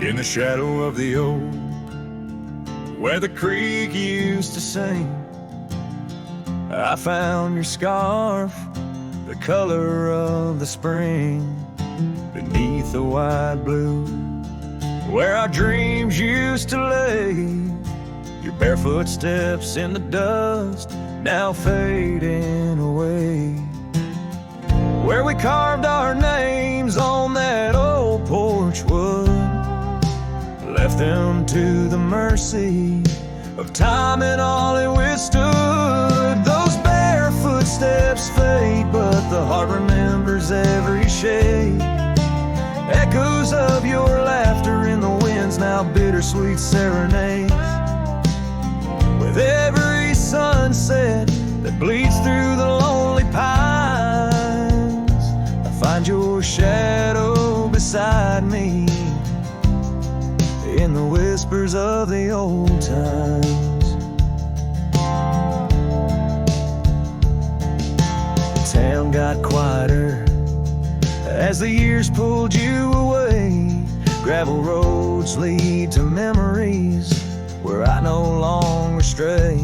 In the shadow of the old, where the creek used to sing, I found your scarf, the color of the spring, beneath the wide blue, where our dreams used to lay. Your barefoot steps in the dust, now fading away. Where we carved our names on that old porch wood, left them to the mercy of time and all it withstood. Those barefoot steps fade, but the heart remembers every shade. Echoes of your laughter in the winds, now bittersweet serenades. With every sunset that bleeds through the lonely pines, I find your shadow beside me in the whispers of the old times. The town got quieter as the years pulled you away. Gravel roads lead to memories where I no longer stray.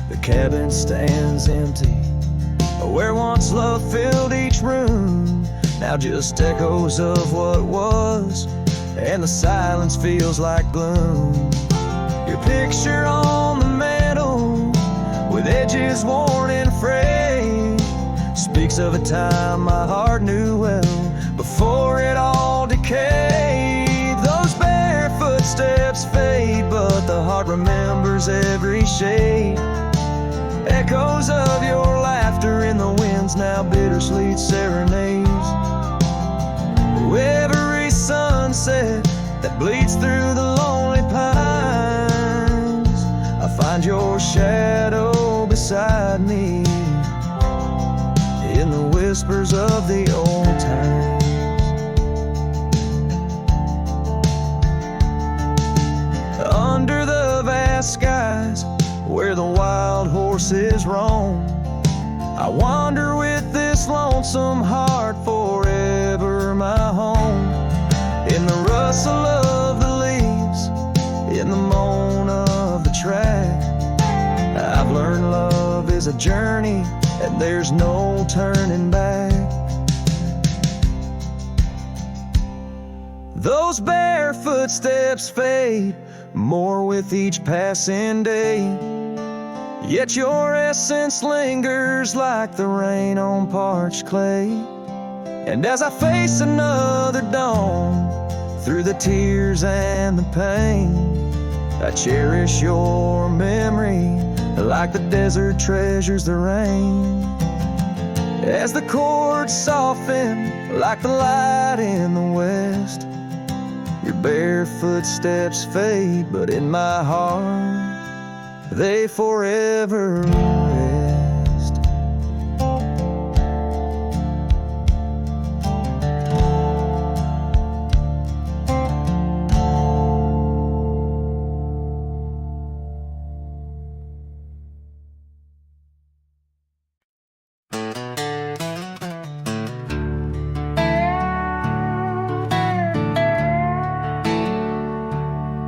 The cabin stands empty, where once love filled each room, now just echoes of what was, and the silence feels like gloom. Your picture on the mantle, with edges worn and frayed, speaks of a time my heart knew well, before it all decayed. Those barefoot steps fade, but the heart remembers every shade. Echoes of your laughter in the winds, now bittersweet serenades. Every sunset that bleeds through the lonely pines, I find your shadow beside me in the whispers of the old times. Under the vast skies where the wild horses roam, I wander with this lonesome heart, forever my home. In the rustle of the leaves, in the moan of the track, I've learned love is a journey and there's no turning back. Those barefoot steps fade more with each passing day, yet your essence lingers like the rain on parched clay. And as I face another dawn, through the tears and the pain, I cherish your memory like the desert treasures the rain. As the chords soften like the light in the west, your barefoot steps fade, but in my heart they forever rest.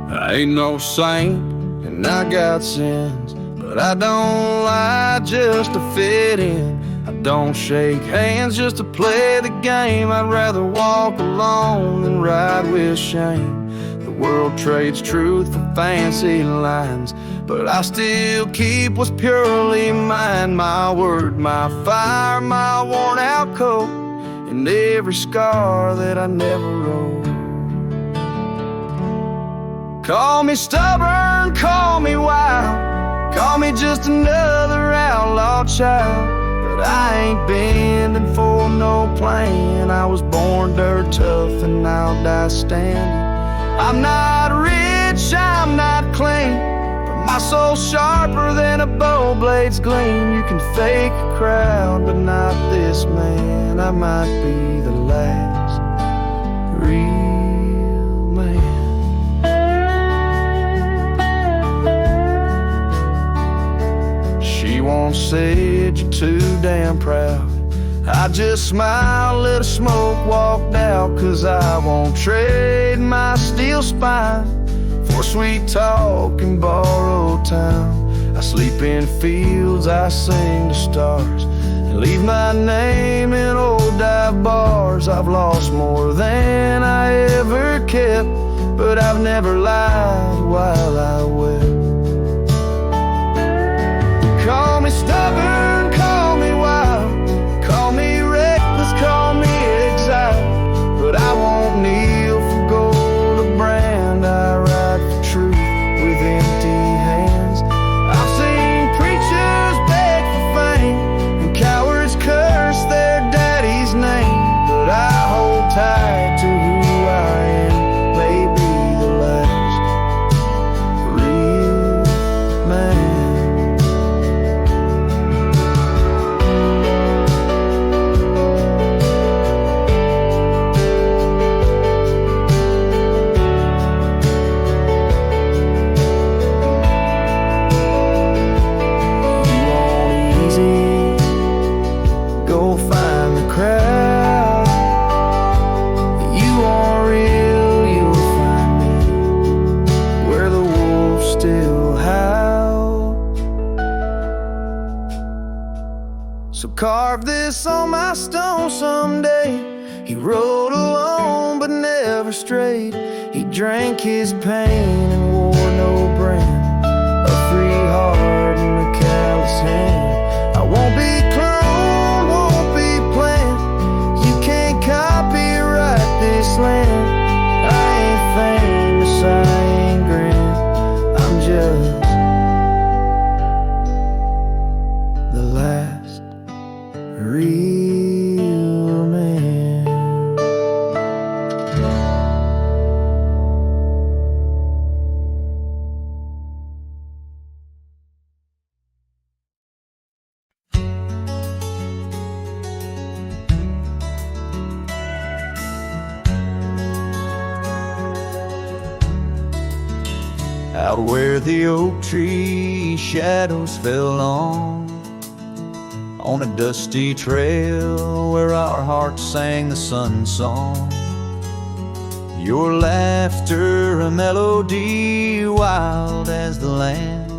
I ain't no saint and I got sins, but I don't lie just to fit in. I don't shake hands just to play the game. I'd rather walk alone than ride with shame. The world trades truth for fancy lines, but I still keep what's purely mine. My word, my fire, my worn out coat, and every scar that I never wrote. Call me stubborn, call me wild, call me just another outlaw child, but I ain't bending for no plan. I was born dirt tough and I'll die standing. I'm not rich, I'm not clean, but my soul's sharper than a bow blade's gleam. You can fake a crowd, but not this man. I might be the last real man. She once said you're too damn proud. I just smiled, let the smoke walked out, 'cause I won't trade my steel spine for sweet talk and borrowed time. I sleep in fields, I sing to stars, and leave my name in old dive bars. I've lost more than I ever kept, but I've never lied while I wept. Call me stubborn, call me wild, call me reckless, call me exiled, but I won't kneel for gold or brand. I ride for truth with empty hands. I've seen preachers beg for fame and cowards curse their daddy's name, but I hold tight to who I am. Maybe the last real man. So carve this on my stone someday. He rode alone but never strayed. He drank his pain and wore no brand, a free heart and a callous hand. I won't be cloned, won't be planned. You can't copyright this land. I ain't famous, I ain't grand. I'm just the last real man. Out where the oak tree shadows fell on a dusty trail where our hearts sang the sun song. Your laughter a melody wild as the land.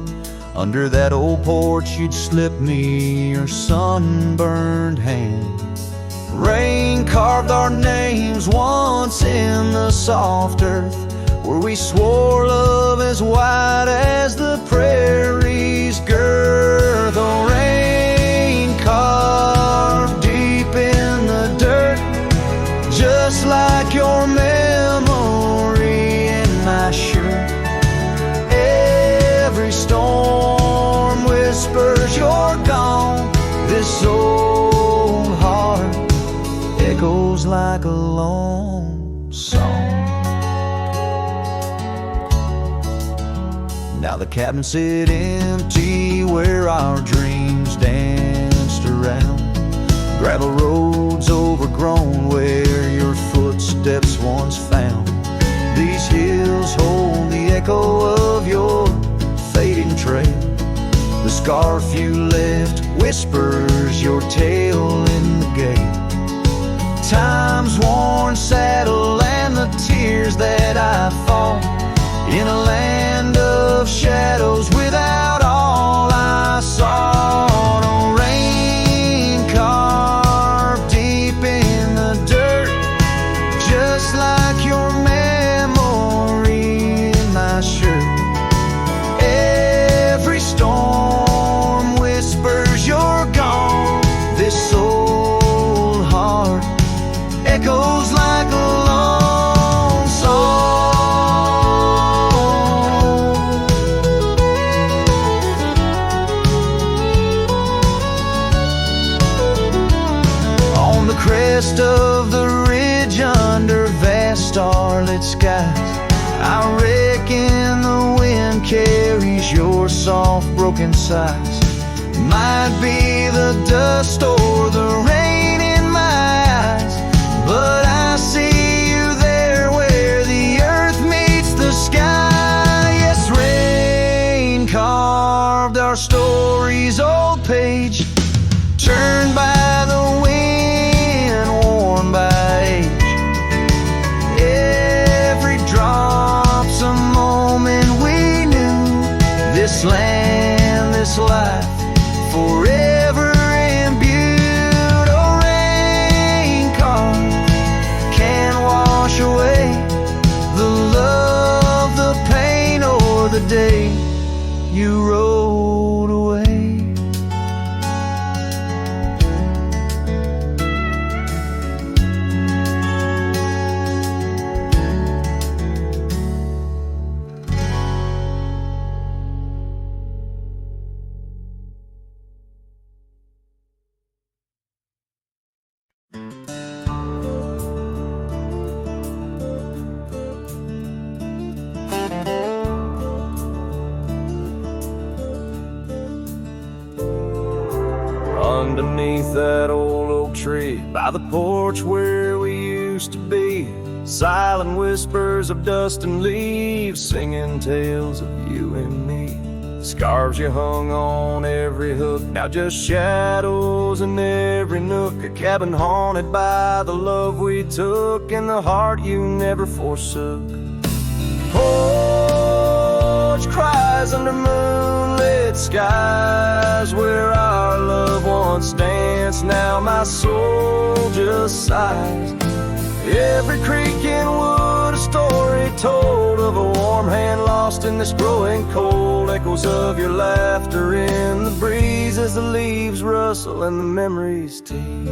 Under that old porch you'd slip me your sunburned hand. Rain carved our names once in the soft earth, where we swore love as wide as the prairie's girth. Oh, rain carved deep in the dirt, just like your memory in my shirt. Every storm whispers you're gone. This old heart echoes like a lone song. Now the cabin sit empty where our dreams danced around. Gravel roads overgrown where your footsteps once found. These hills hold the echo of your fading trail. The scarf you left whispers your tale in the gate. Time's worn saddle and the tears that I fought in a land of shadows without all I saw. Oh, rain carved deep in the dirt, just like your memory in my shirt. Every storm whispers you're gone. This old heart echoes like a lone song. Crest of the ridge under vast starlit skies, I reckon the wind carries your soft broken sighs. Might be the dust or the rain in my eyes, but I see you there where the earth meets the sky. Yes, rain carved our story's old page, turned by the wind that old oak tree, by the porch where we used to be. Silent whispers of dust and leaves, singing tales of you and me. Scarves you hung on every hook, now just shadows in every nook. A cabin haunted by the love we took, and the heart you never forsook. Porch cries under moonlit skies, where our love once danced. Now my soul just sighs. Every creek and wood, a story told of a warm hand lost in this growing cold. Echoes of your laughter in the breeze as the leaves rustle and the memories tease.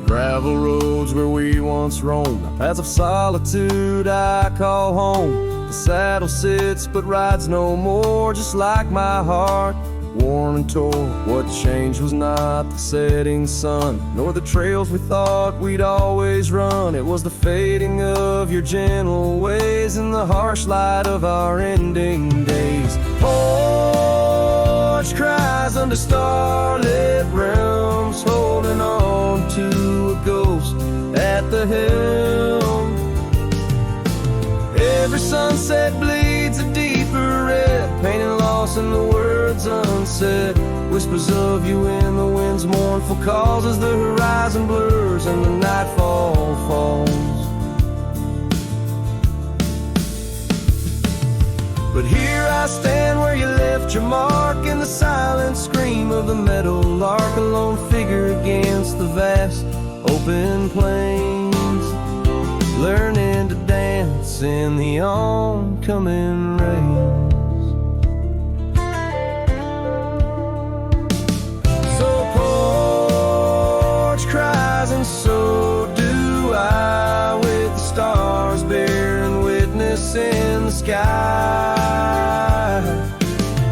Gravel roads where we once roamed, paths of solitude I call home. The saddle sits but rides no more, just like my heart, worn and torn. What changed was not the setting sun, nor the trails we thought we'd always run. It was the fading of your gentle ways and the harsh light of our ending days. Porch cries under starlit realms, holding on to a ghost at the helm. Every sunset bleeds a deeper red, painting loss in the words unsaid. Whispers of you in the wind's mournful calls as the horizon blurs and the nightfall falls. But here I stand where you left your mark, in the silent scream of the meadow lark, a lone figure against the vast open plains, learning to dance in the oncoming rains. So porch cries and so do I, with the stars bearing witness in the sky.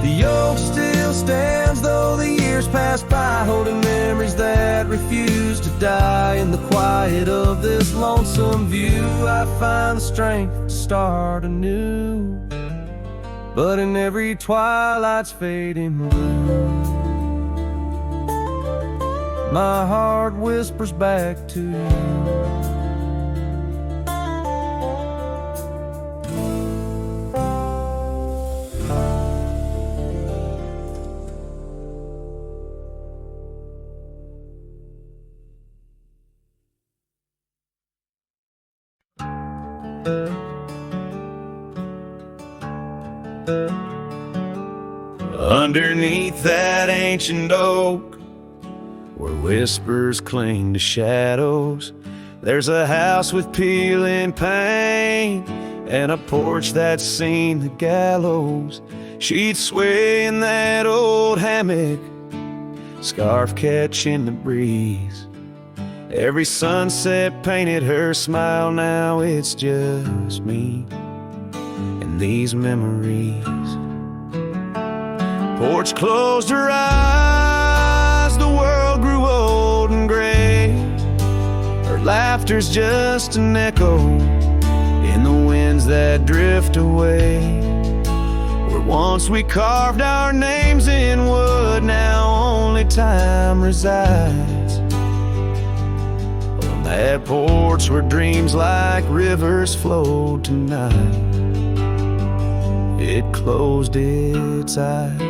The oak still stands though the years pass by, holding memories that refuse to die. In the quiet of this lonesome view, I find the strength to start anew. But in every twilight's fading blue, my heart whispers back to you. Underneath that ancient oak, where whispers cling to shadows, there's a house with peeling paint and a porch that's seen the gallows. She'd sway in that old hammock, scarf catching the breeze. Every sunset painted her smile, now it's just me and these memories. Porch closed her eyes, the world grew old and gray. Her laughter's just an echo in the winds that drift away. Where once we carved our names in wood, now only time resides. On that porch where dreams like rivers flowed tonight, it closed its eyes.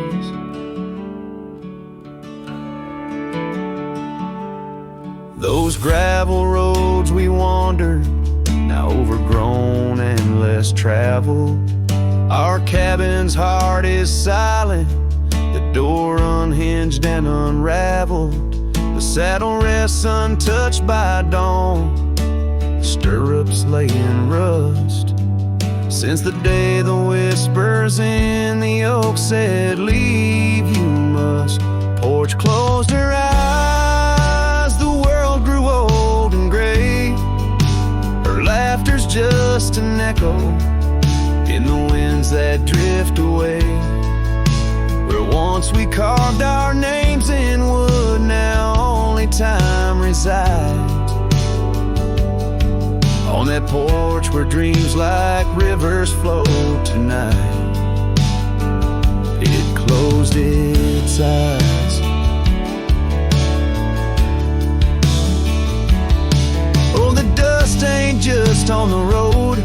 Those gravel roads we wandered, now overgrown and less traveled. Our cabin's heart is silent, the door unhinged and unraveled. The saddle rests untouched by dawn, the stirrups lay in rust. Since the day the whispers in the oak said, leave you must. Porch closed her eyes, the world grew old and gray. Her laughter's just an echo in the winds that drift away. Where once we carved our names in wood, now only time resides. On that porch where dreams like rivers flow tonight, it closed its eyes. Oh, the dust ain't just on the road,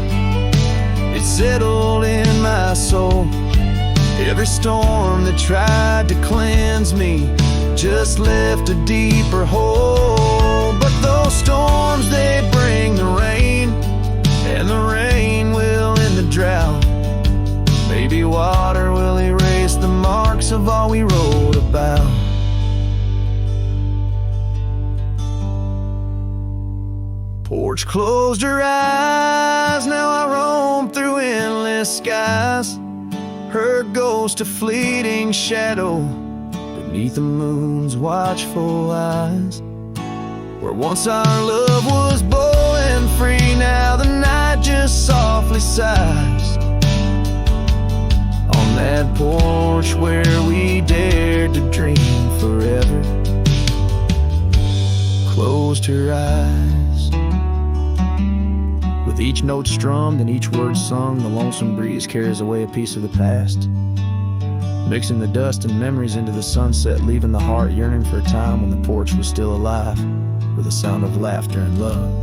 it settled in my soul. Every storm that tried to cleanse me just left a deeper hole. But those storms, they bring the rain, and the rain will end the drought. Maybe water will erase the marks of all we wrote about. Porch closed her eyes, now I roam through endless skies. Her ghost a fleeting shadow beneath the moon's watchful eyes. Where once our love was bold and free, now the night just softly sighs. On that porch where we dared to dream forever, closed her eyes. With each note strummed and each word sung, the lonesome breeze carries away a piece of the past, mixing the dust and memories into the sunset, leaving the heart yearning for a time when the porch was still alive, with a sound of laughter and love.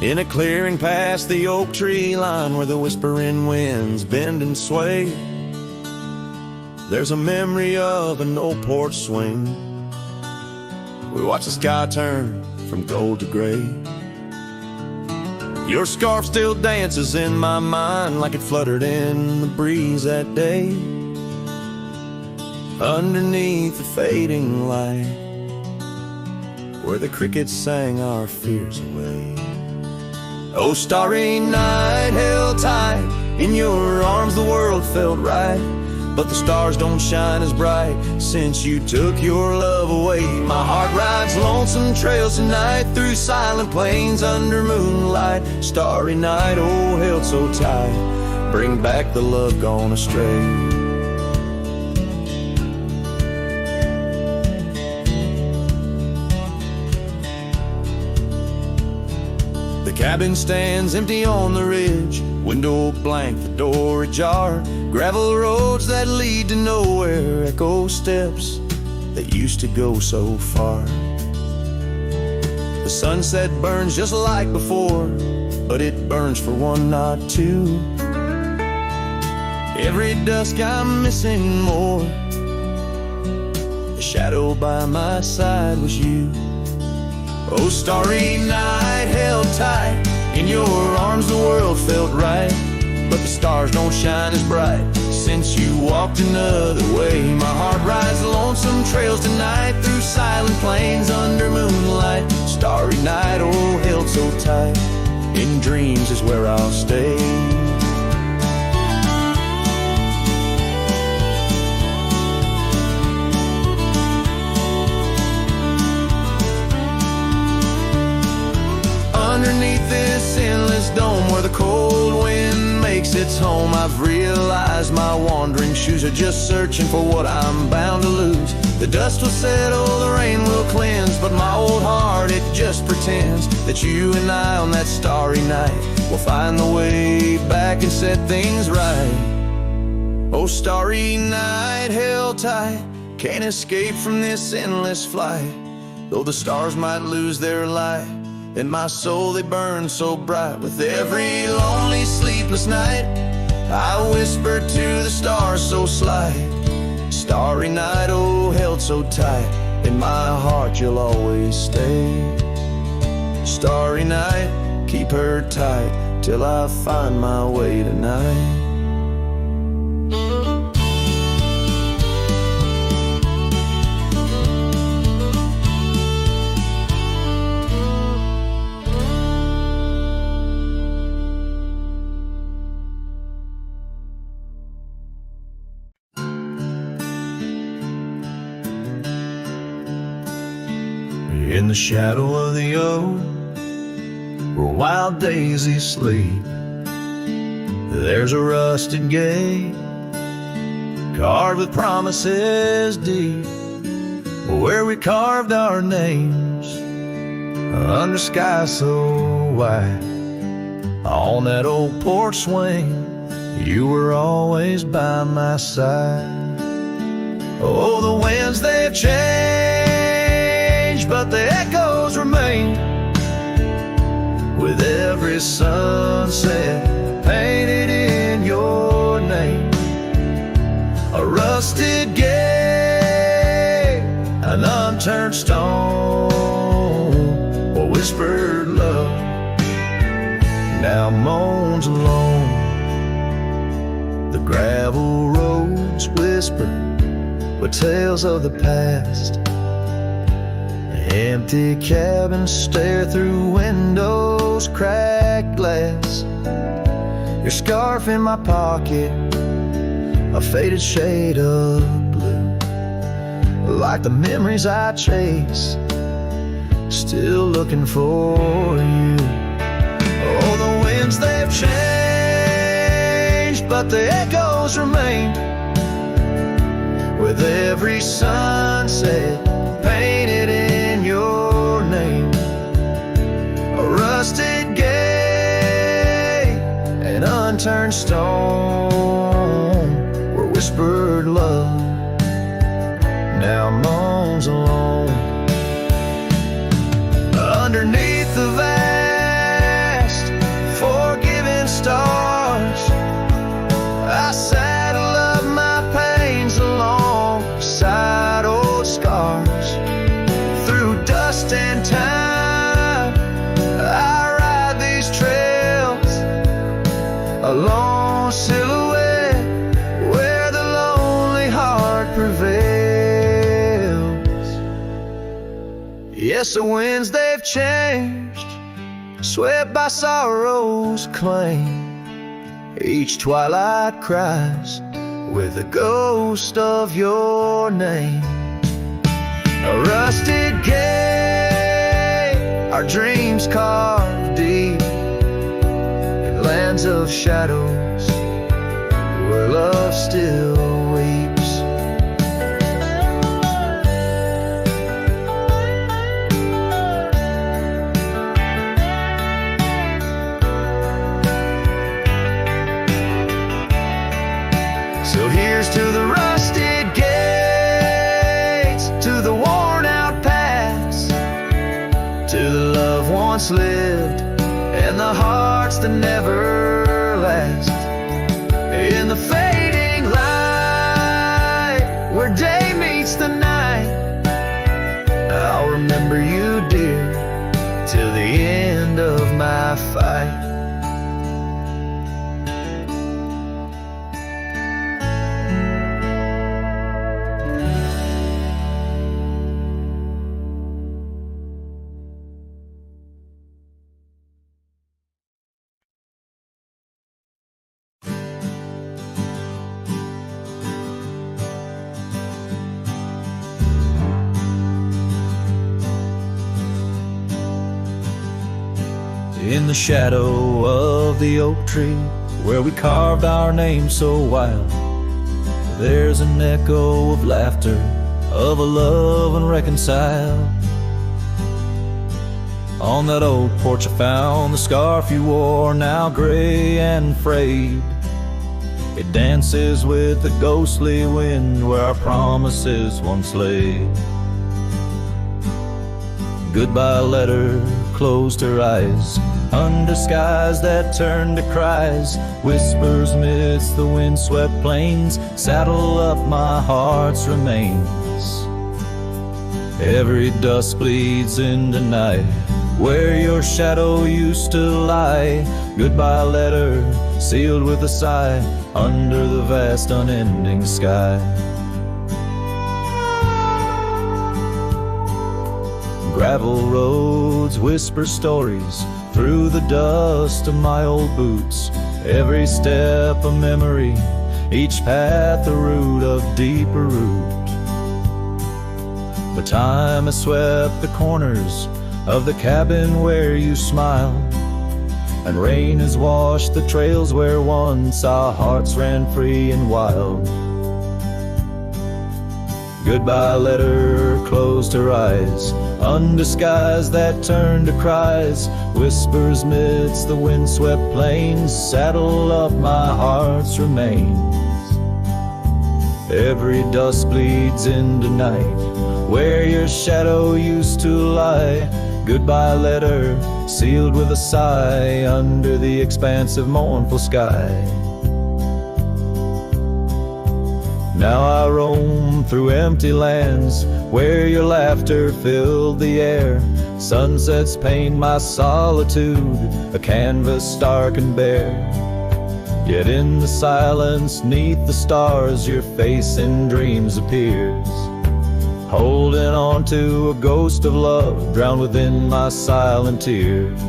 In a clearing past the oak tree line, where the whispering winds bend and sway, there's a memory of an old porch swing. We watch the sky turn from gold to gray. Your scarf still dances in my mind like it fluttered in the breeze that day, underneath the fading light, where the crickets sang our fears away. Oh, starry night, held tight in your arms, the world felt right, but the stars don't shine as bright since you took your love away. My heart rides lonesome trails tonight, through silent plains under moonlight. Starry night, oh, held so tight, bring back the love gone astray. The cabin stands empty on the ridge, window blank, the door ajar. Gravel roads that lead to nowhere, echo steps that used to go so far. The sunset burns just like before, but it burns for one, not two. Every dusk I'm missing more. The shadow by my side was you. Oh, starry night, held tight in your arms, the world felt right, but the stars don't shine as bright since you walked another way. My heart rides lonesome trails tonight, through silent plains under moonlight. Starry night, oh, held so tight, in dreams is where I'll stay. Underneath this endless dome, where the cold wind makes its home, I've realized my wandering shoes are just searching for what I'm bound to lose. The dust will settle, the rain will cleanse, but my old heart, it just pretends that you and I on that starry night will find the way back and set things right. Oh, starry night, held tight, can't escape from this endless flight. Though the stars might lose their light, in my soul they burn so bright. With every lonely sleepless night, I whisper to the stars so slight. Starry night, oh, held so tight, in my heart you'll always stay. Starry night, keep her tight till I find my way tonight. In the shadow of the oak, where wild daisies sleep, there's a rusted gate carved with promises deep, where we carved our names under sky so wide. On that old porch swing, you were always by my side. Oh, the winds, they've changed, but the echoes remain. With every sunset painted in your name, a rusted gate, an unturned stone, a whispered love now moans alone. The gravel roads whisper with tales of the past. Empty cabins stare through windows, cracked glass. Your scarf in my pocket, a faded shade of blue, like the memories I chase, still looking for you. Oh, the winds, they've changed, but the echoes remain. With every sunset painted in your name, a rusted gate, an unturned stone, where whispered love now moans alone. Underneath the vast, forgiving stars, I saddle up my pains alongside old scars. Through dust and time, I ride these trails, a lone silhouette where the lonely heart prevails. Yes, the winds, they've changed, swept by sorrow's claim. Each twilight cries with the ghost of your name. A rusted gate, our dreams carved deep in lands of shadows where love still weeps. So here's to the rusted gates, to the worn out paths, to the love once lived and the hearts that never last. In the fading light, where day meets the night, I'll remember you, dear, till the end of my fight. In the shadow of the oak tree, where we carved our name so wild, there's an echo of laughter, of a love unreconciled. On that old porch I found the scarf you wore, now gray and frayed. It dances with the ghostly wind where our promises once lay. Goodbye letter closed her eyes, under skies that turned to cries, whispers midst the windswept plains, saddle up my heart's remains. Every dusk bleeds into night, where your shadow used to lie. Goodbye letter sealed with a sigh, under the vast unending sky. Gravel roads whisper stories through the dust of my old boots, every step a memory, each path a root of deeper root. But time has swept the corners of the cabin where you smiled, and rain has washed the trails where once our hearts ran free and wild. Goodbye letter closed her eyes, undisguised that turned to cries. Whispers midst the windswept plains, saddle up my heart's remains. Every dusk bleeds into night, where your shadow used to lie. Goodbye letter, sealed with a sigh, under the expansive mournful sky. Now I roam through empty lands, where your laughter filled the air. Sunsets paint my solitude, a canvas stark and bare. Yet in the silence, 'neath the stars, your face in dreams appears, holding on to a ghost of love, drowned within my silent tears.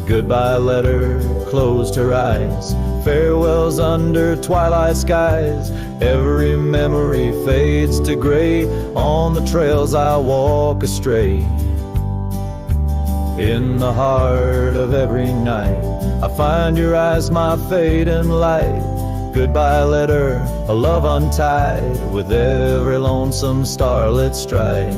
Goodbye letter closed her eyes, farewells under twilight skies. Every memory fades to gray, on the trails I walk astray. In the heart of every night, I find your eyes, my fate and light. Goodbye letter, a love untied, with every lonesome starlit stride.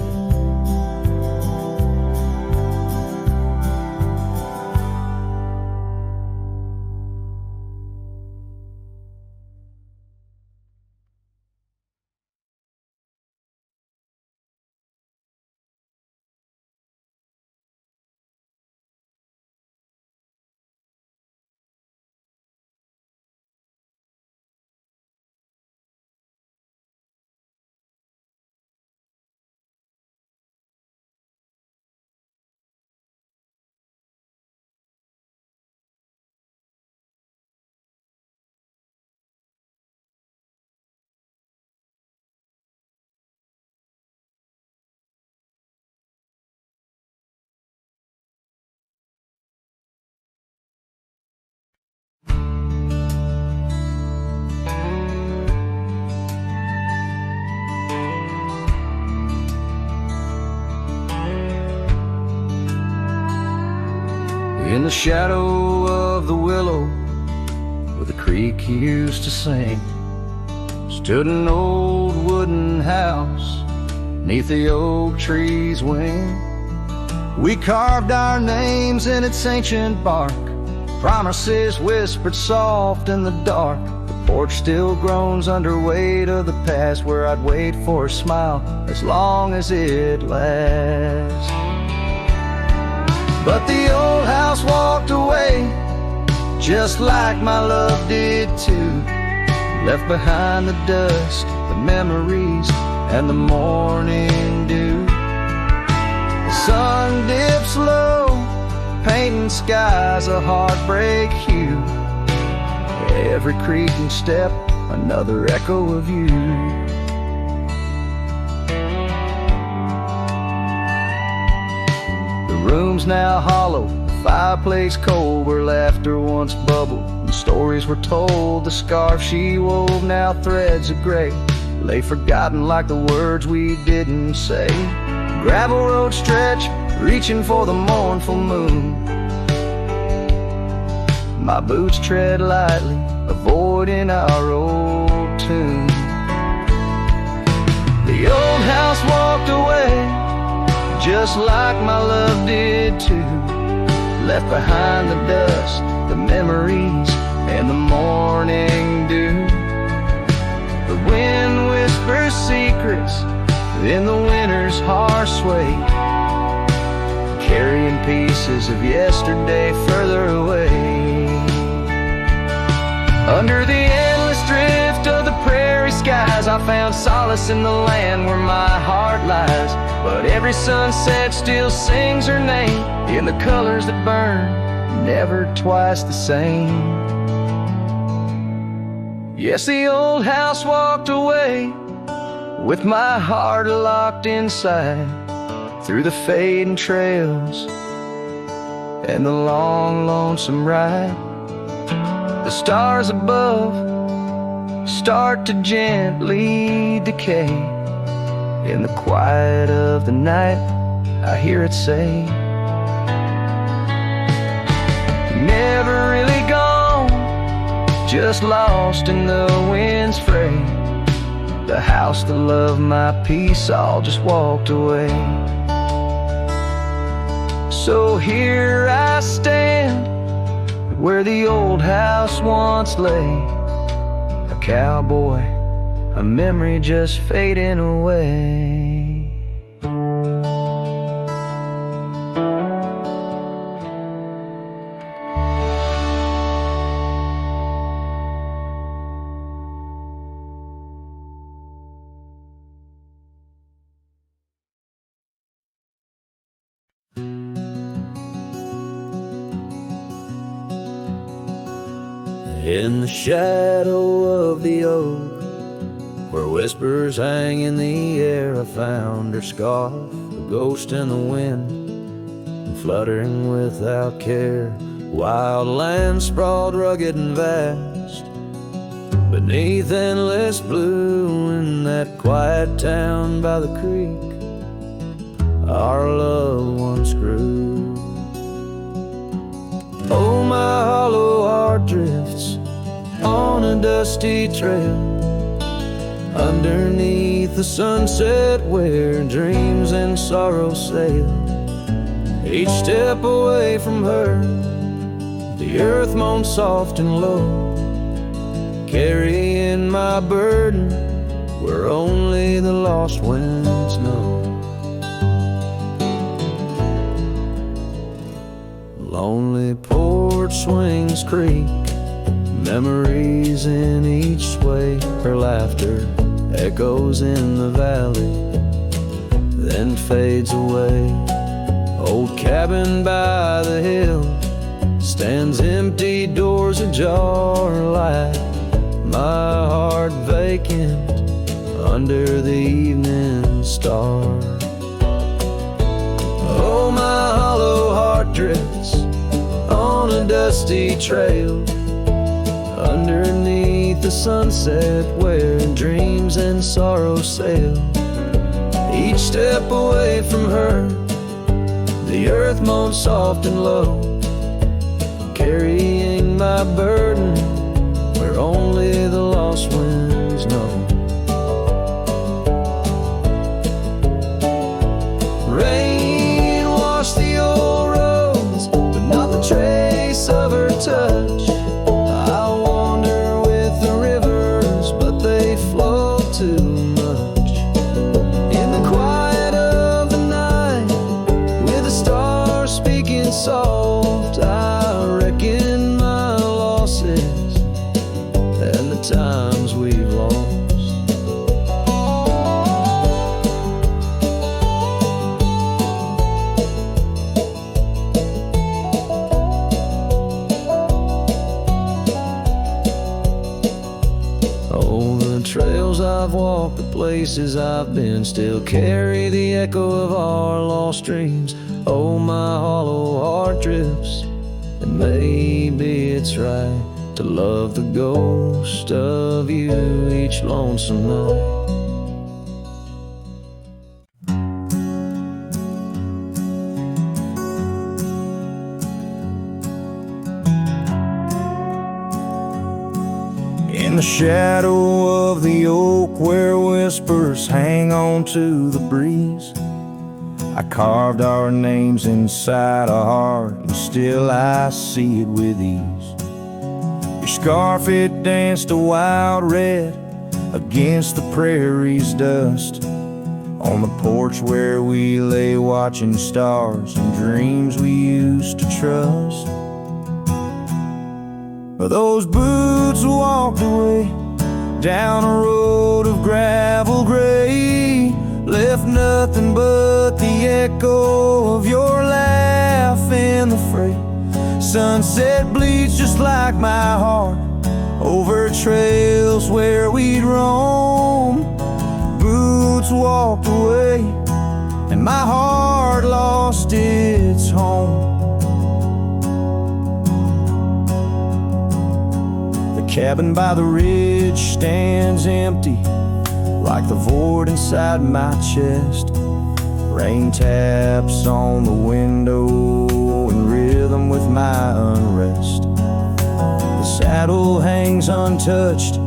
In the shadow of the willow, where the creek used to sing, stood an old wooden house, 'neath the oak tree's wing. We carved our names in its ancient bark, promises whispered soft in the dark. The porch still groans under weight of the past, where I'd wait for a smile as long as it lasts. But the old house walked away, just like my love did too. Left behind the dust, the memories, and the morning dew. The sun dips low, painting skies a heartbreak hue. Every creaking step, another echo of you. The room's now hollow, the fireplace cold, where laughter once bubbled and stories were told. The scarf she wove, now threads of gray, lay forgotten like the words we didn't say. Gravel road stretch, reaching for the mournful moon. My boots tread lightly, avoiding our old tune. The old house walked away, just like my love did too. Left behind the dust, the memories, and the morning dew. The wind whispers secrets in the winter's harsh sway, carrying pieces of yesterday further away. Under the endless drift of the prairie skies, I found solace in the land where my heart lies. But every sunset still sings her name in the colors that burn, never twice the same. Yes, the old house walked away, with my heart locked inside, through the fading trails and the long, lonesome ride. The stars above start to gently decay. In the quiet of the night, I hear it say, never really gone, just lost in the wind's fray. the house, the love, my peace, all just walked away. So here I stand, where the old house once lay, a cowboy, a memory just fading away. In the shadow of the oak, where whispers hang in the air, I found her scarf, a ghost in the wind, fluttering without care. Wild land sprawled rugged and vast, beneath endless blue. In that quiet town by the creek, our loved ones grew. Oh, my hollow heart drifts on a dusty trail, underneath the sunset where dreams and sorrow sail. Each step away from her, the earth moans soft and low, carrying my burden where only the lost winds know. Lonely porch swings creak, memories in each sway. Her laughter echoes in the valley, then fades away. Old cabin by the hill stands empty, doors ajar, light my heart vacant under the evening star. Oh, my hollow heart drifts on a dusty trail, underneath the sunset where dreams and sorrow sail. Each step away from her, the earth moans soft and low, carrying my burden where only the lost winds know. Rain washed the old roads, but not the trace of her touch. I wander with the rivers, but they flow too much. In the quiet of the night, with the stars speaking soft, I reckon my losses and the times we've lost. Trails I've walked, the places I've been, still carry the echo of our lost dreams. Oh, my hollow heart drifts, and maybe it's right to love the ghost of you each lonesome night. In the shadow of the oak where whispers hang on to the breeze, I carved our names inside a heart, and still I see it with ease. Your scarf, it danced a wild red against the prairie's dust, on the porch where we lay watching stars and dreams we used to trust. Those boots walked away down a road of gravel gray, left nothing but the echo of your laugh in the fray. Sunset bleeds just like my heart over trails where we'd roam. Boots walked away and my heart lost its home. Cabin by the ridge stands empty, like the void inside my chest. Rain taps on the window in rhythm with my unrest. The saddle hangs untouched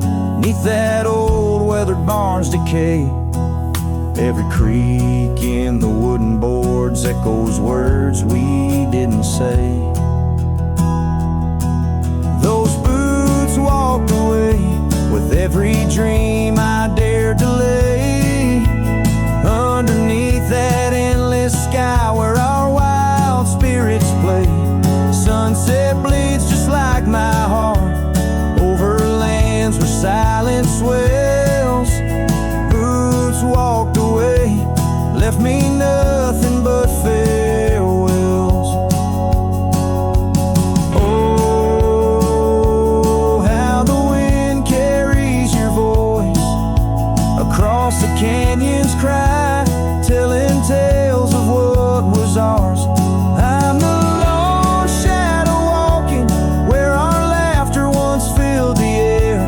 neath that old weathered barn. barns decay. Every creak in the wooden boards echoes words we didn't say. Those boots walked away with every dream I dared to lay. Underneath that endless sky where our wild spirits play, sunset bleeds just like my heart over lands where silence swells. Boots walked away, left me nothing but farewells. Oh, how the wind carries your voice across the canyon's cry, telling tales of what was ours. I'm the lone shadow walking where our laughter once filled the air,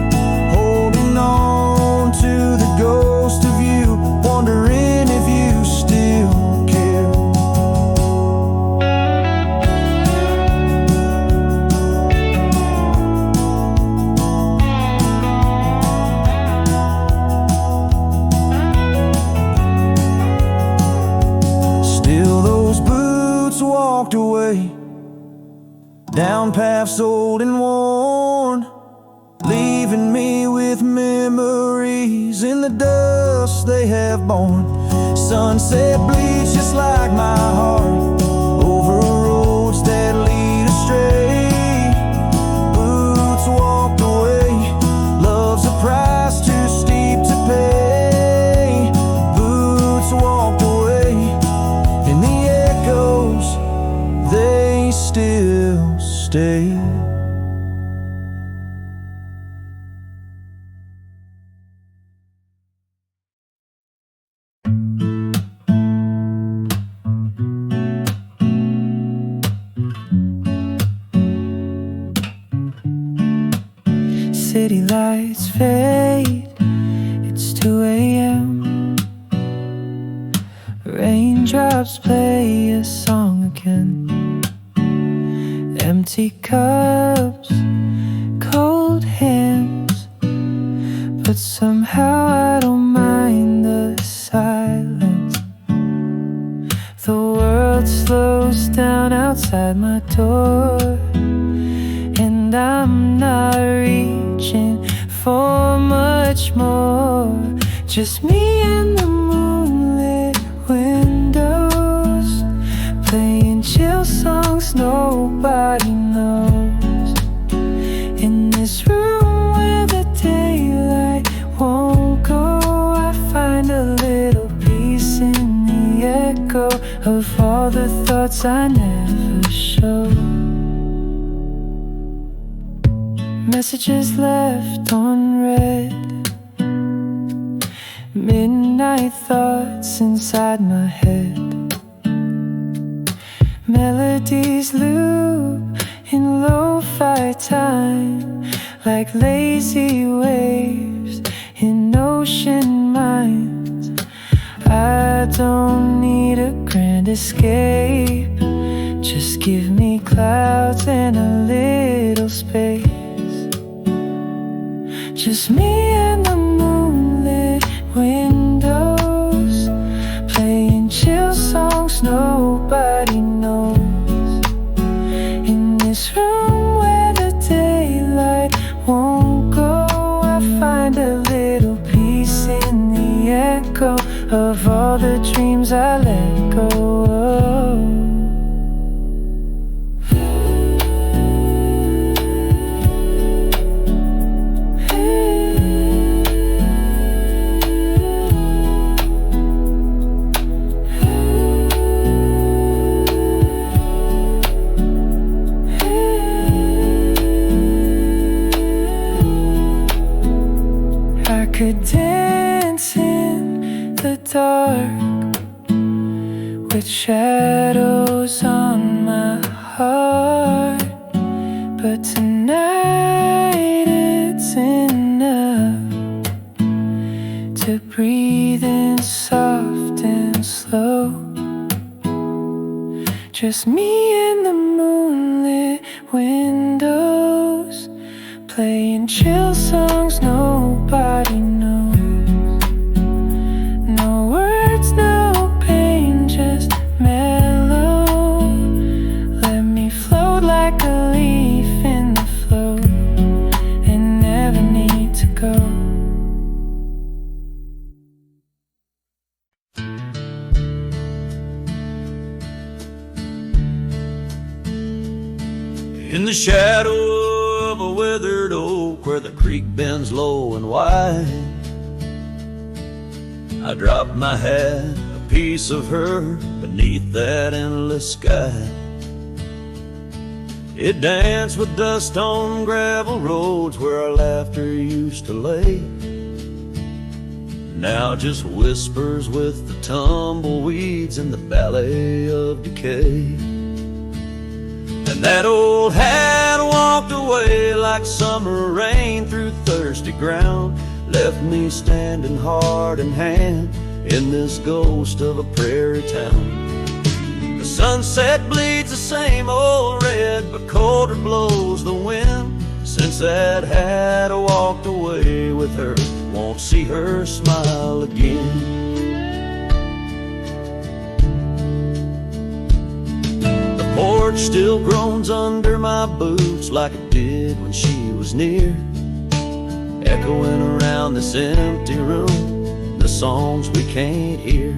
holding on to the ghost of you, wondering if you still care. Still those boots walked away down paths old and worn, leaving me with memories in the dust they have borne. Sunset bleeds just like my heart over roads that lead astray. Boots walked away, love's a price too steep to pay. Boots walked away, and the echoes, they still stay. City lights fade, it's 2 a.m. Raindrops play a song again. Empty cups, cold hands, but somehow I don't mind the silence. The world slows down outside my door, and I'm not reaching for much more. Just me and the moonlit windows, playing chill songs nobody knows. In this room where the daylight won't go, I find a little peace in the echo of all the thoughts I never showed. Messages left unread, midnight thoughts inside my head. Melodies loop in lo-fi time, like lazy waves in ocean minds. I don't need a grand escape, just give me clouds and a little space. Just me and the moonlit windows, playing chill songs nobody knows. In this room where the daylight won't go, I find a little peace in the echo of all the dreams I let go of. Could dance in the dark with shadows on my heart, but tonight it's enough to breathe in soft and slow. Just me and the moonlit windows, playing chill songs nobody knows. the shadow of a withered oak where the creek bends low and wide, I dropped my hat, a piece of her, beneath that endless sky. It danced with dust on gravel roads where our laughter used to lay. Now just whispers with the tumbleweeds and the ballet of decay. And that old hat walked away like summer rain through thirsty ground, left me standing heart in hand in this ghost of a prairie town. The sunset bleeds the same old red, but colder blows the wind. Since that hat walked away with her, won't see her smile again. The porch still groans under my boots like it did when she was near, echoing around this empty room, the songs we can't hear.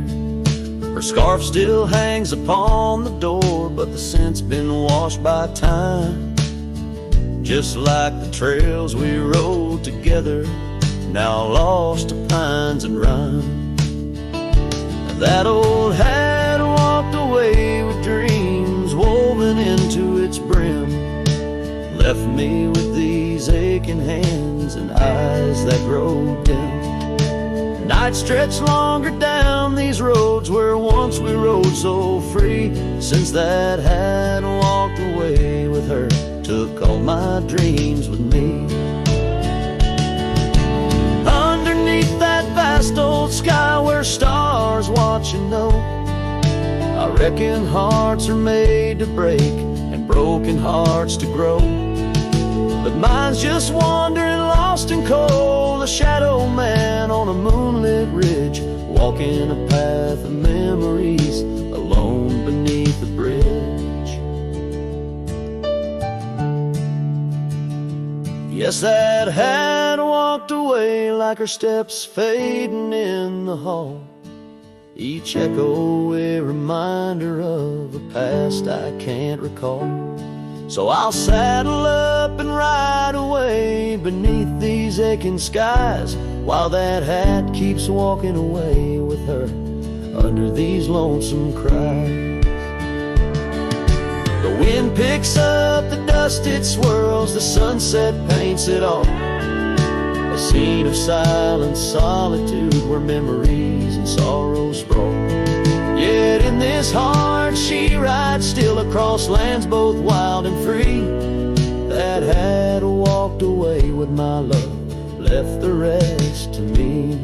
Her scarf still hangs upon the door, but the scent's been washed by time. Just like the trails we rode together, now lost to pines and rime. That old hat walked away with dreams woven into its brim, left me with these aching hands and eyes that grow dim. Nights stretch longer down these roads where once we rode so free. Since that hat walked away with her, took all my dreams with me. Underneath that vast old sky where stars watch and know, I reckon hearts are made to break and broken hearts to grow. But mine's just wandering lost and cold, a shadow man on a moonlit ridge, walking a path of memories alone beneath the bridge. Yes, that hat walked away like her steps fading in the hall, each echo a reminder of a past I can't recall. So I'll saddle up and ride away beneath these aching skies, while that hat keeps walking away with her under these lonesome cries. The wind picks up the dust it swirls, the sunset paints it all, a scene of silent solitude where memories and sorrows sprawl. Yet in this heart she rides still across lands both wild and free. That hat walked away with my love, left the rest to me.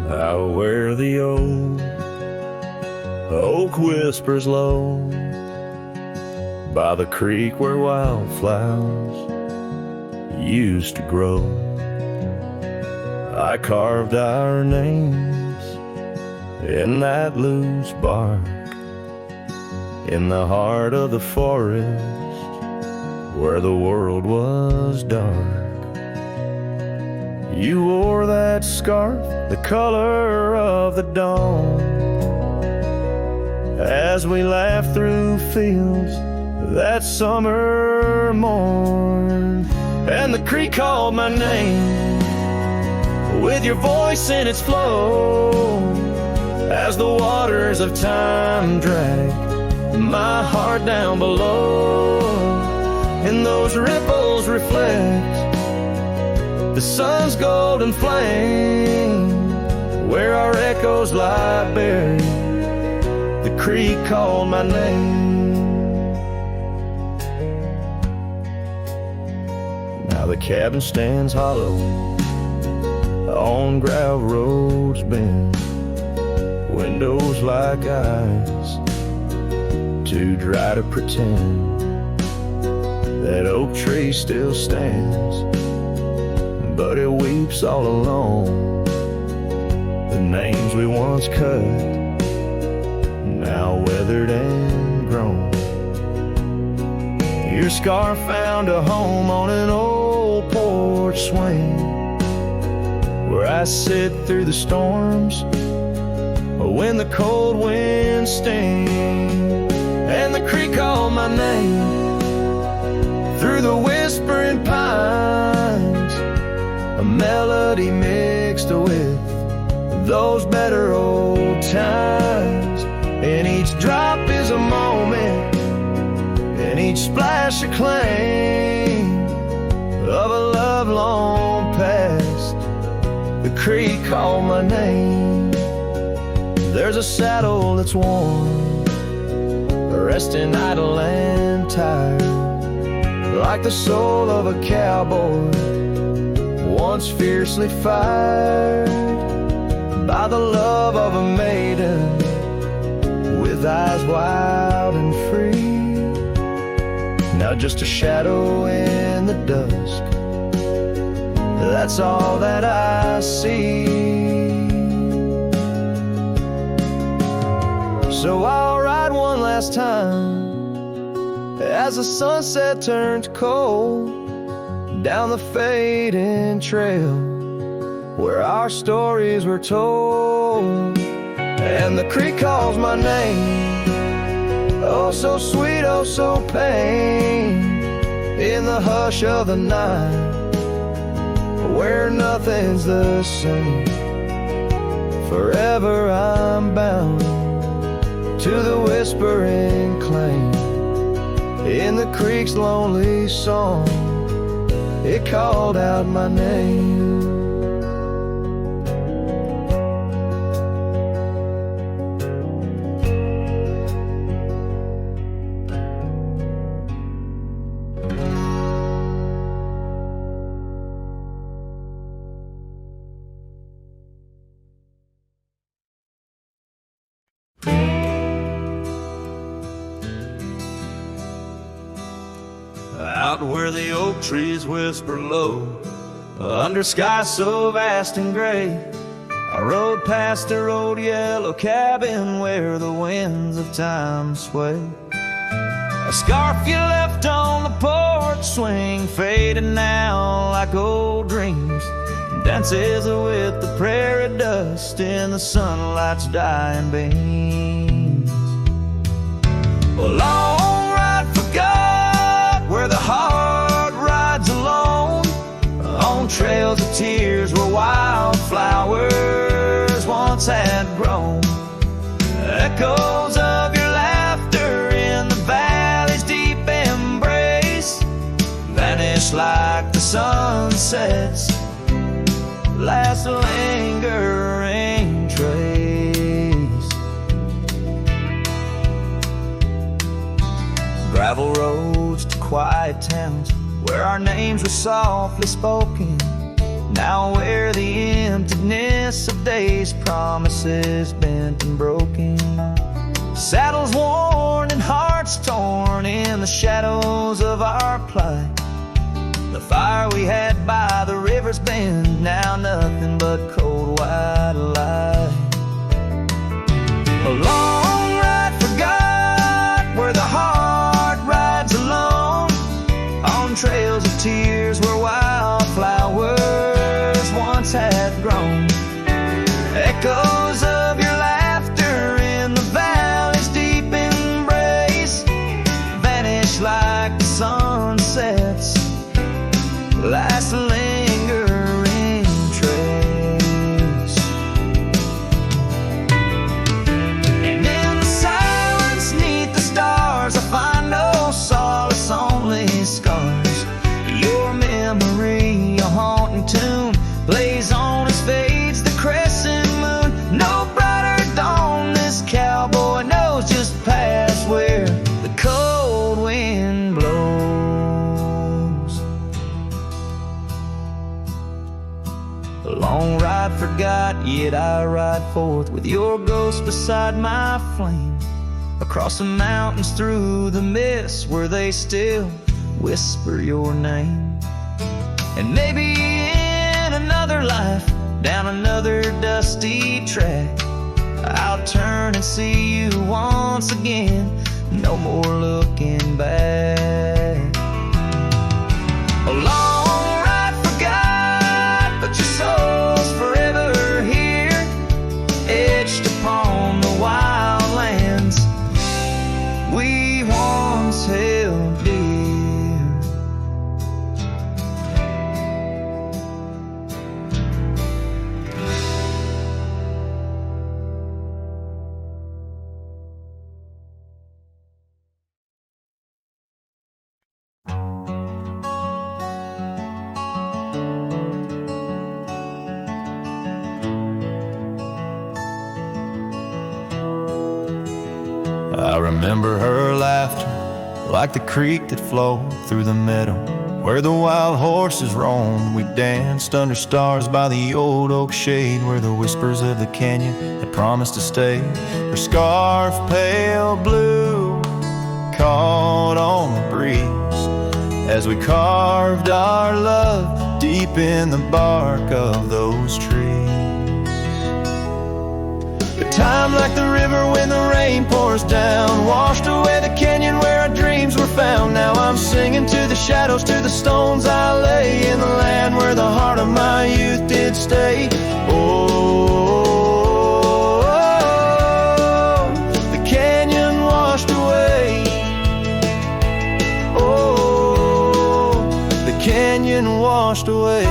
Out where the old oak whispers low, by the creek where wildflowers used to grow, I carved our names in that loose bark, in the heart of the forest where the world was dark. You wore that scarf, the color of the dawn, as we laughed through fields that summer morn. And the creek called my name with your voice in its flow, as the waters of time dragged my heart down below. And those ripples reflect the sun's golden flame, where our echoes lie buried, the creek called my name. Now the cabin stands hollow on gravel roads bend, windows like eyes too dry to pretend. That oak tree still stands, but it weeps all alone. The names we once cut, now weathered and grown. Your scar found a home on an old porch swing, where I sit through the storms when the cold winds sting, and the creek called my name through the whispering pines, a melody mixed with those better old times. And each drop is a moment, and each splash a claim of a love long past. The creek called my name. There's a saddle that's warm, resting idle and tired, like the soul of a cowboy once fiercely fired by the love of a maiden with eyes wild and free. Now just a shadow in the dusk, that's all that I see. So I'll ride one last time as the sunset turns cold down the fading trail where our stories were told. And the creek calls my name, oh so sweet, oh so pain, in the hush of the night where nothing's the same. Forever I'm bound to the whispering claim in the creek's lonely song. It called out my name. Out where the oak trees whisper low, under skies so vast and gray, I rode past a old yellow cabin where the winds of time sway. A scarf you left on the porch swing, fading now like old dreams, dances with the prairie dust in the sunlight's dying beams. A long ride forgot where the heart rides alone, on trails of tears where wildflowers once had grown. Echoes of your laughter in the valley's deep embrace vanish like the sunset's last lingering trace. Gravel roads to quiet towns where our names were softly spoken, now where the emptiness of days' promises bent and broken. Saddles worn and hearts torn in the shadows of our plight. The fire we had by the river's bend, now nothing but cold white light. A long ride forgot where the heart rides alone, on trails of tears where wildflowers once had grown. Echoes of your laughter in the valley's deep embrace vanish like the sunset's last lingering trace. And in the silence neath the stars I find no solace, only scars. Your memory, a haunting tune, plays on as fades the crescent moon. No brighter dawn, this cowboy knows just past where the cold wind blows. A long ride forgot, yet I ride forth with your ghost beside my flame, across the mountains through the mist where they still whisper your name. And maybe in another life, down another dusty track, I'll turn and see you once again, no more looking back. A long ride forgot, but your soul's forever here, etched upon the wild lands we once held dear. I remember her laughter like the creek that flowed through the meadow where the wild horses roamed. We danced under stars by the old oak shade where the whispers of the canyon had promised to stay. Her scarf pale blue caught on the breeze as we carved our love deep in the bark of those trees. Time like the river when the rain pours down, washed away the canyon where our dreams were found. Now I'm singing to the shadows, to the stones I lay in the land where the heart of my youth did stay. Oh, the canyon washed away. Oh, the canyon washed away.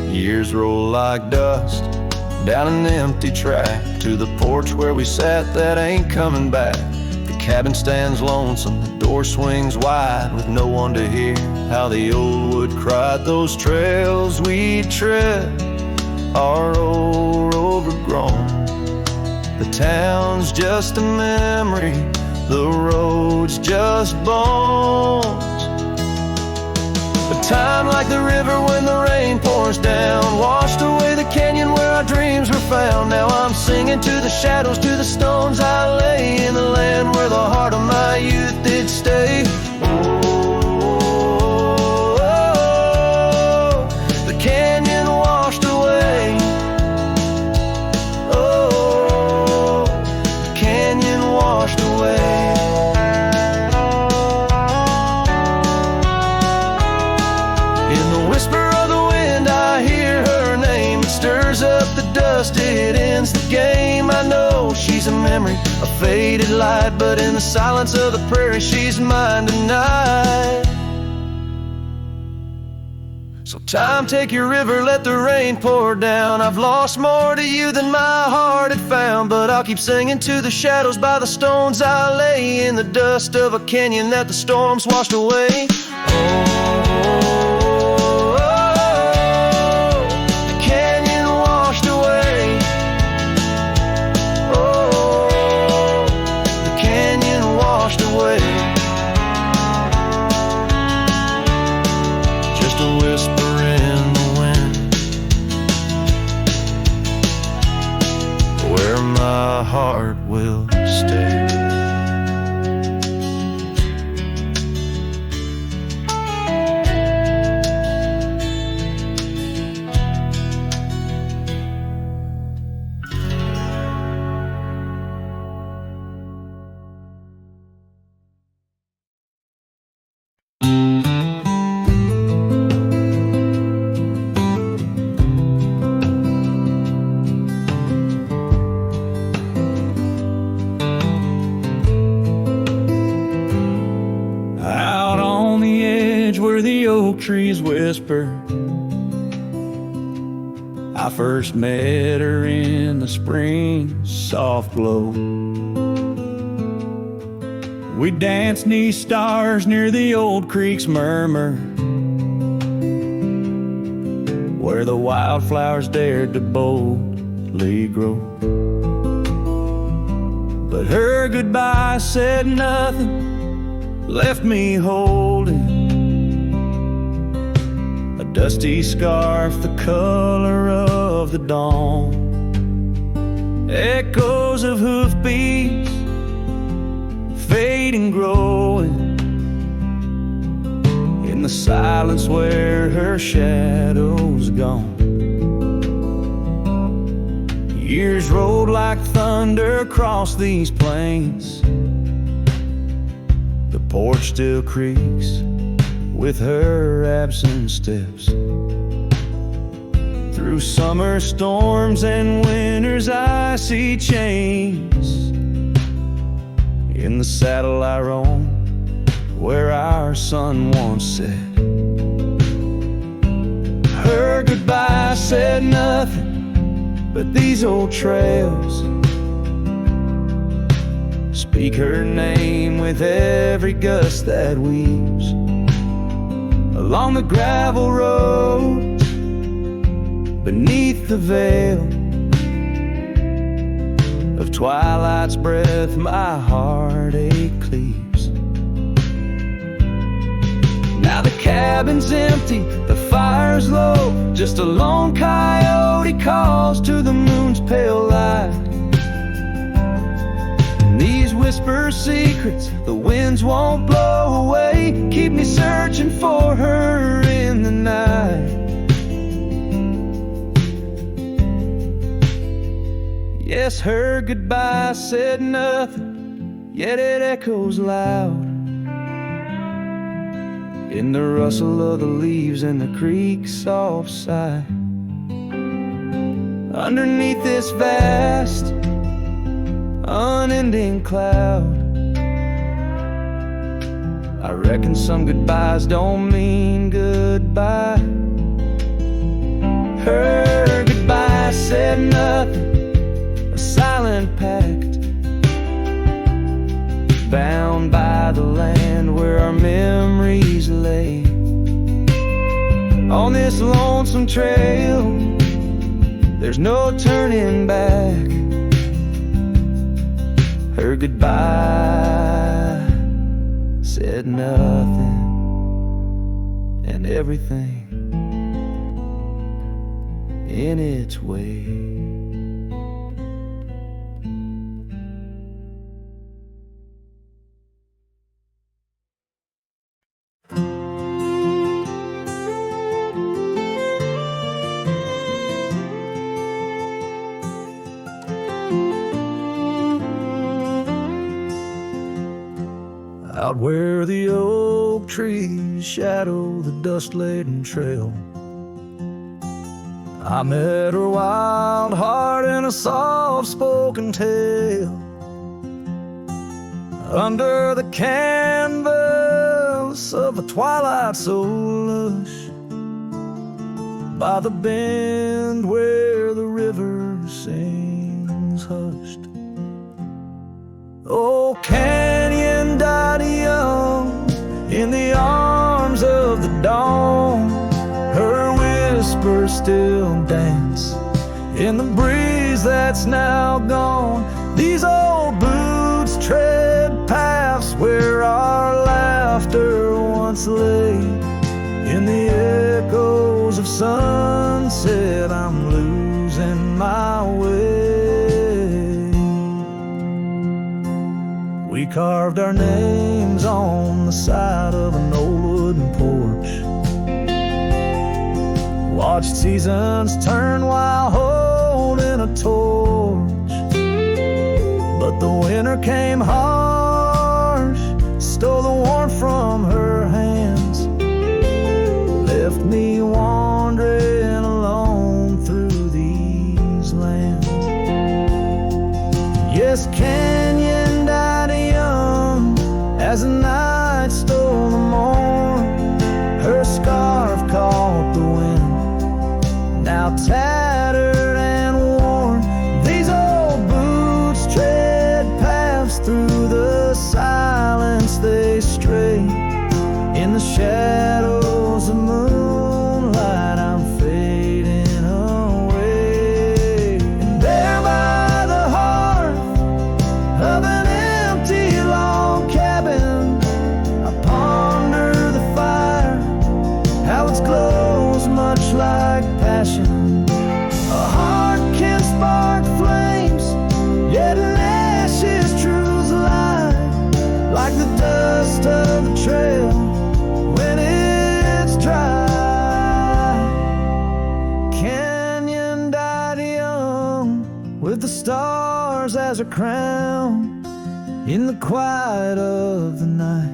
Years roll like dust down an empty track to the porch where we sat that ain't coming back. The cabin stands lonesome, the door swings wide with no one to hear how the old wood cried. Those trails we tread are old, overgrown. The town's just a memory, the road's just bones. Time like the river when the rain pours down, washed away the canyon where our dreams were found. Now I'm singing to the shadows, to the stones I lay in the land where the heart of my youth did stay. Oh, the canyon washed away. Oh, the canyon washed away. Stirs up the dust, it ends the game. I know she's a memory, a faded light, but in the silence of the prairie, she's mine tonight. So time, take your river, let the rain pour down. I've lost more to you than my heart had found, but I'll keep singing to the shadows by the stones I lay in the dust of a canyon that the storms washed away. Oh, just a whisper in the wind, where my heart will stay. Trees whisper, I first met her in the spring soft glow. We danced 'neath stars near the old creek's murmur, where the wildflowers dared to boldly grow. But her goodbye said nothing, left me holding dusty scarf the color of the dawn. Echoes of hoofbeats fade and growing in the silence where her shadow's gone. Years rolled like thunder across these plains. The porch still creaks with her absent steps. Through summer storms and winter's icy chains, in the saddle I roam where our sun once set. Her goodbye said nothing but these old trails speak her name with every gust that weaves along the gravel road beneath the veil of twilight's breath. My heartache cleaves. Now the cabin's empty, the fire's low, just a lone coyote calls to the moon's pale light. And these whisper secrets the winds won't blow away keep me searching for her in the night. Yes, her goodbye said nothing, yet it echoes loud in the rustle of the leaves and the creek's soft sigh. Underneath this vast, unending cloud, I reckon some goodbyes don't mean goodbye. Her goodbye said nothing, a silent pact, bound by the land where our memories lay. On this lonesome trail, there's no turning back. Her goodbye said nothing, and everything in its way. Out where the oak trees shadow the dust-laden trail, I met her wild heart in a soft-spoken tale. Under the canvas of a twilight so lush, by the bend where the river sings hushed. Oh, canyon died young in the arms of the dawn. Her whispers still dance in the breeze that's now gone. These old boots tread paths where our laughter once lay. In the echoes of sunset, I'm losing my way. We carved our names on the side of an old wooden porch, watched seasons turn while holding a torch. But the winter came harsh, stole the warmth from her hands, left me wandering alone through these lands. Yes, canyon died young as the night stole the morn. Her scarf caught the wind, now tattered and worn. These old boots tread paths through the silence they stray. In the shadows of moonlight, I'm fading away. And there by the hearth of an empty log cabin, crown. In the quiet of the night,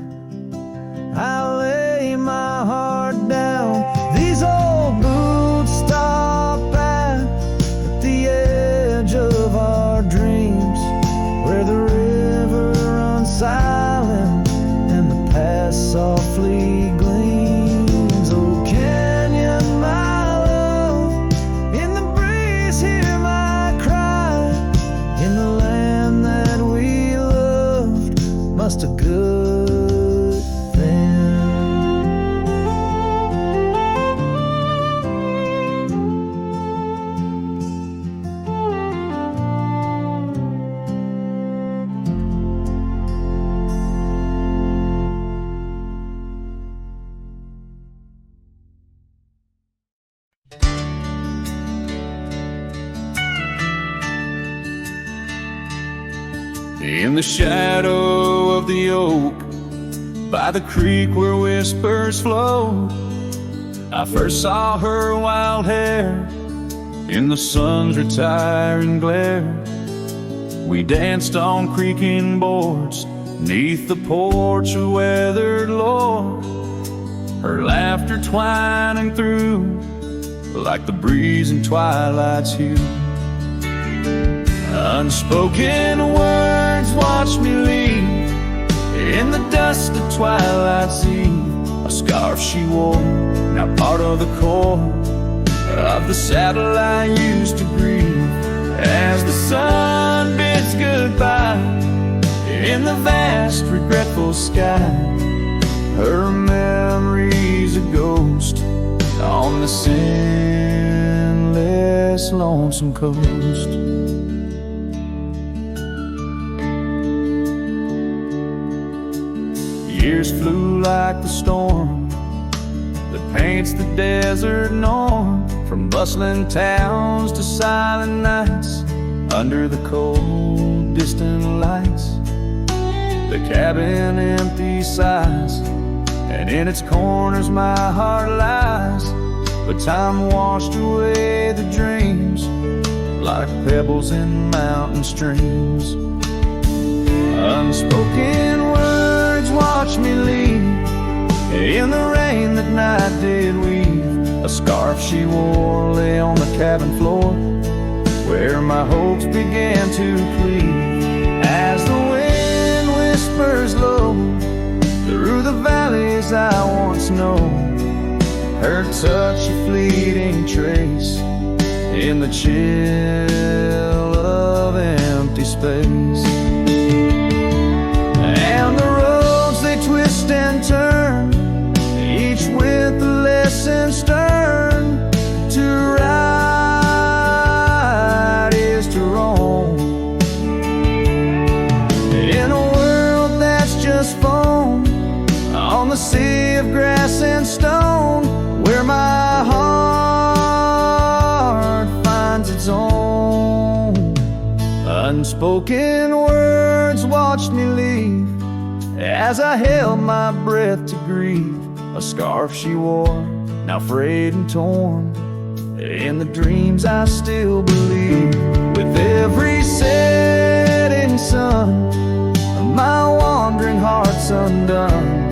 I lay my heart down. These old boots stop at the edge of our dreams, where the river runs silent and the past softly gleams. Oh, Canyon, my love, in the breeze hear my cry. In the land that we loved, must a good thing. In the shadow of the oak, by the creek where whispers flow, I first saw her wild hair in the sun's retiring glare. We danced on creaking boards neath the porch of weathered lore, her laughter twining through like the breeze in twilight's hue. Unspoken words watch me leave in the dust of twilight's eve. A scarf she wore, now part of the core of the saddle I used to grieve. As the sun bids goodbye in the vast regretful sky, her memory's a ghost on the sandless lonesome coast. Years flew like the storm that paints the desert norm, from bustling towns to silent nights under the cold distant lights. The cabin empty sighs, and in its corners my heart lies. But time washed away the dreams like pebbles in mountain streams. Unspoken words watch me leave in the rain that night did weave. A scarf she wore lay on the cabin floor, where my hopes began to cleave. As the wind whispers low through the valleys I once known, her touch a fleeting trace in the chill of empty space. And the roads they twist and turn, each with a lesson stern. To ride is to roam in a world that's just foam on the sea of grass and stone, where my heart finds its own. Unspoken words watched me leave as I held my breath to grieve. A scarf she wore, now frayed and torn, in the dreams I still believe. With every setting sun, my wandering heart's undone.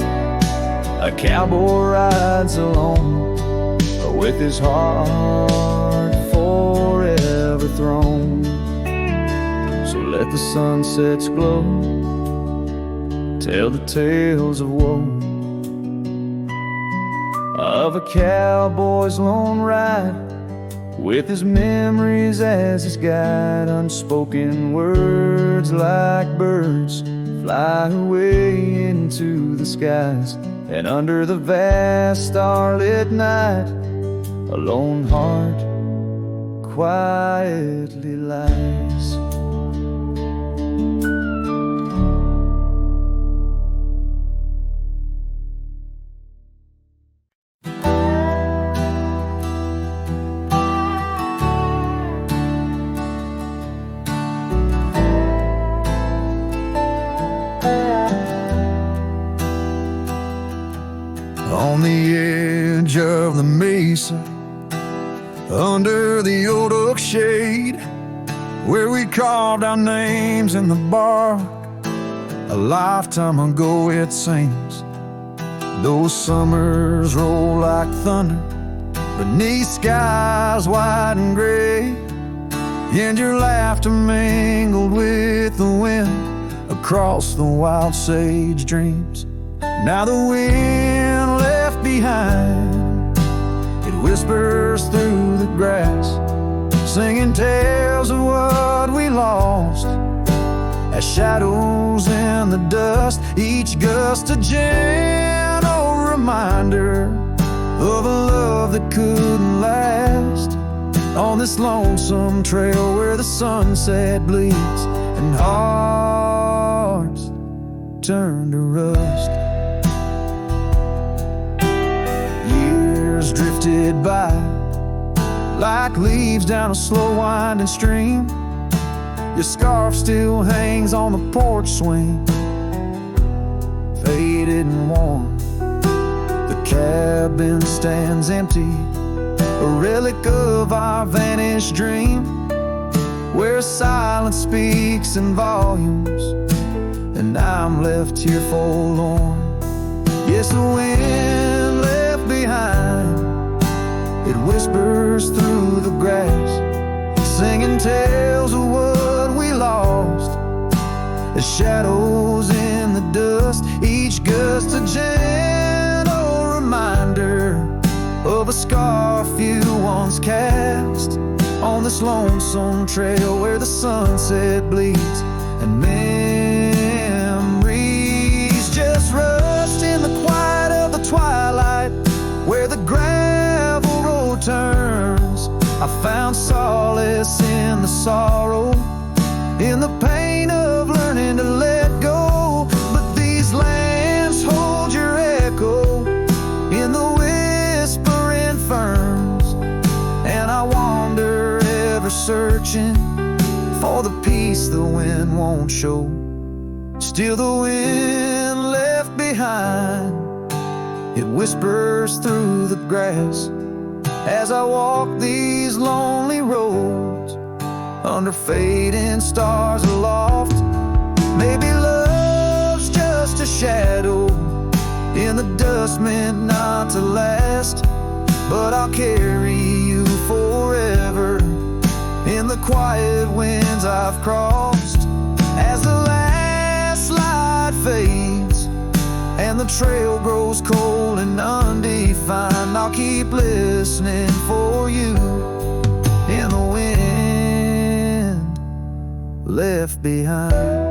A cowboy rides alone, with his heart forever thrown. So let the sunsets glow, tell the tales of woe, of a cowboy's lone ride, with his memories as his guide. Unspoken words like birds fly away into the skies, and under the vast starlit night, a lone heart quietly lies. On the edge of the mesa, under the old oak shade, where we carved our names in the bark. A lifetime ago it seems. Those summers roll like thunder beneath skies white and gray, and your laughter mingled with the wind across the wild sage dreams. Now the wind left behind, it whispers through the grass, singing tales of what we lost as shadows in the dust. Each gust a gentle reminder of a love that couldn't last, on this lonesome trail where the sunset bleeds and hearts turn to rust. Years drifted by like leaves down a slow winding stream. Your scarf still hangs on the porch swing, faded and worn. The cabin stands empty, a relic of our vanished dream, where silence speaks in volumes, and I'm left here forlorn. Yes, the wind left behind, it whispers through the grass, singing tales of what we lost as shadows in the dust. Each gust a gentle reminder of a scarf you once cast, on this lonesome trail where the sunset bleeds and memories just rust in the quiet of the twilight, where the gravel road turns. I found solace in the sorrow, in the pain of learning to let go. But these lands hold your echo in the whispering ferns, and I wander ever searching for the peace the wind won't show. Still the wind left behind, it whispers through the grass as I walk these lonely roads under fading stars aloft. Maybe love's just a shadow in the dust meant not to last, but I'll carry you forever in the quiet winds I've crossed. As the last light fades and the trail grows cold and undefined, I'll keep listening for you in the wind left behind.